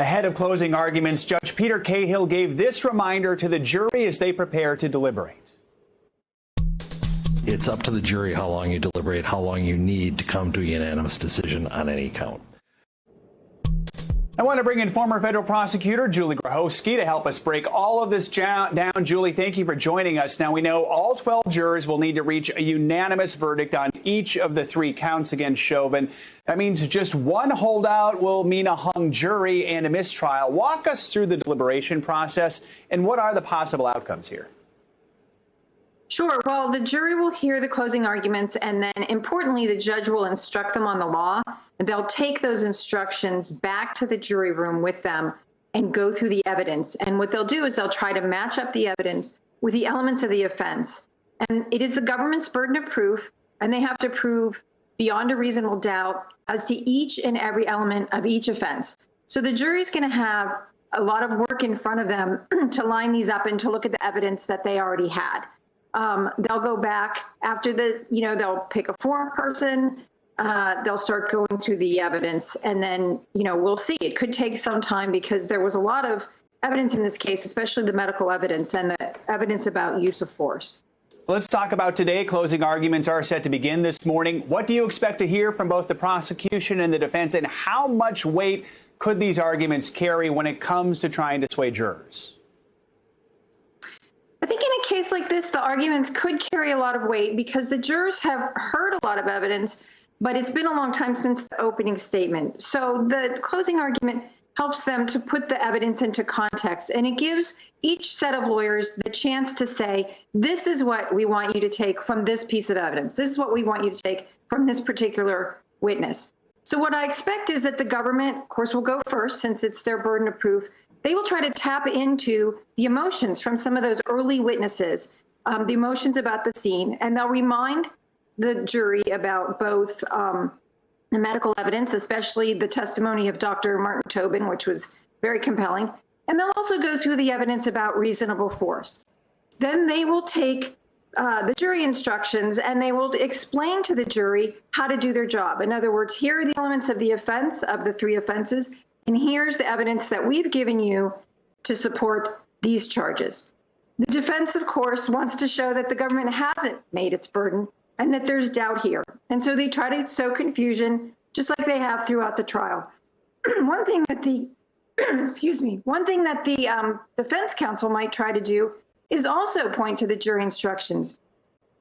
Ahead of closing arguments, Judge Peter Cahill gave this reminder to the jury as they prepare to deliberate. It's up to the jury how long you deliberate, how long you need to come to a unanimous decision on any count. I want to bring in former federal prosecutor Julie Grohovsky to help us break all of this down. Julie, thank you for joining us. Now, we know all 12 jurors will need to reach a unanimous verdict on each of the 3 counts against Chauvin. That means just one holdout will mean a hung jury and a mistrial. Walk us through the deliberation process and what are the possible outcomes here? Sure. Well, the jury will hear the closing arguments, and then importantly, the judge will instruct them on the law, and they'll take those instructions back to the jury room with them and go through the evidence. And what they'll do is they'll try to match up the evidence with the elements of the offense. And it is the government's burden of proof, and they have to prove beyond a reasonable doubt as to each and every element of each offense. So the jury's going to have a lot of work in front of them to line these up and to look at the evidence that they already had. They'll go back after they'll pick a foreperson, they'll start going through the evidence, and then, we'll see. It could take some time because there was a lot of evidence in this case, especially the medical evidence and the evidence about use of force. Let's talk about today. Closing arguments are set to begin this morning. What do you expect to hear from both the prosecution and the defense, and how much weight could these arguments carry when it comes to trying to sway jurors? I think in a case like this, the arguments could carry a lot of weight because the jurors have heard a lot of evidence, but it's been a long time since the opening statement. So the closing argument helps them to put the evidence into context, and it gives each set of lawyers the chance to say, this is what we want you to take from this piece of evidence. This is what we want you to take from this particular witness. So what I expect is that the government, of course, will go first since it's their burden of proof. They will try to tap into the emotions from some of those early witnesses, the emotions about the scene, and they'll remind the jury about both the medical evidence, especially the testimony of Dr. Martin Tobin, which was very compelling, and they'll also go through the evidence about reasonable force. Then they will take the jury instructions and they will explain to the jury how to do their job. In other words, here are the elements of the offense, of the 3 offenses, and here's the evidence that we've given you to support these charges. The defense, of course, wants to show that the government hasn't made its burden and that there's doubt here. And so they try to sow confusion, just like they have throughout the trial. One thing that the defense counsel might try to do is also point to the jury instructions.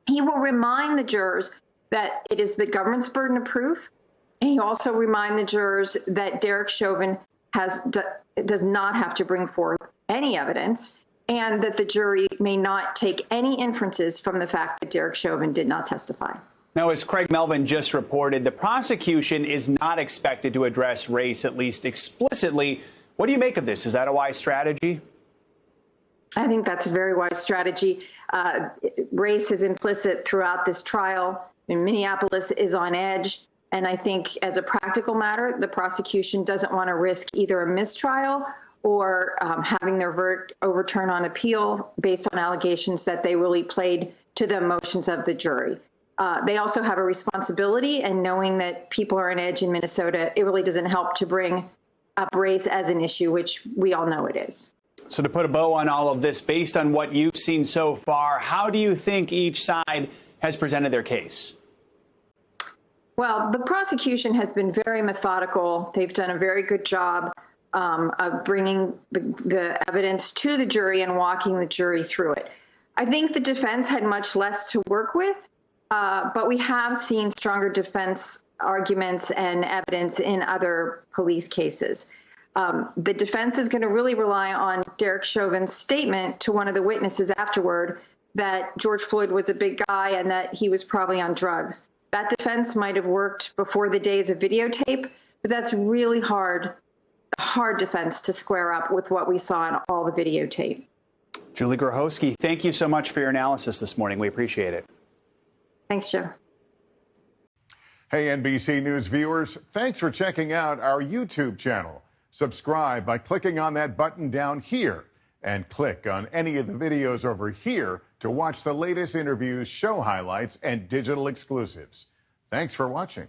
He will remind the jurors that it is the government's burden of proof. And he also remind the jurors that Derek Chauvin does not have to bring forth any evidence, and that the jury may not take any inferences from the fact that Derek Chauvin did not testify. Now, as Craig Melvin just reported, the prosecution is not expected to address race, at least explicitly. What do you make of this? Is that a wise strategy? I think that's a very wise strategy. Race is implicit throughout this trial, and Minneapolis is on edge. And I think as a practical matter, the prosecution doesn't want to risk either a mistrial or having their verdict overturned on appeal based on allegations that they really played to the emotions of the jury. They also have a responsibility, and knowing that people are on edge in Minnesota, it really doesn't help to bring up race as an issue, which we all know it is. So to put a bow on all of this, based on what you've seen so far, how do you think each side has presented their case? Well, the prosecution has been very methodical. They've done a very good job of bringing the evidence to the jury and walking the jury through it. I think the defense had much less to work with, but we have seen stronger defense arguments and evidence in other police cases. The defense is going to really rely on Derek Chauvin's statement to one of the witnesses afterward that George Floyd was a big guy and that he was probably on drugs. That defense might have worked before the days of videotape, but that's really hard defense to square up with what we saw in all the videotape. Julie Grohovsky, thank you so much for your analysis this morning. We appreciate it. Thanks, Joe. Hey, NBC News viewers, thanks for checking out our YouTube channel. Subscribe by clicking on that button down here and click on any of the videos over here to watch the latest interviews, show highlights, and digital exclusives. Thanks for watching.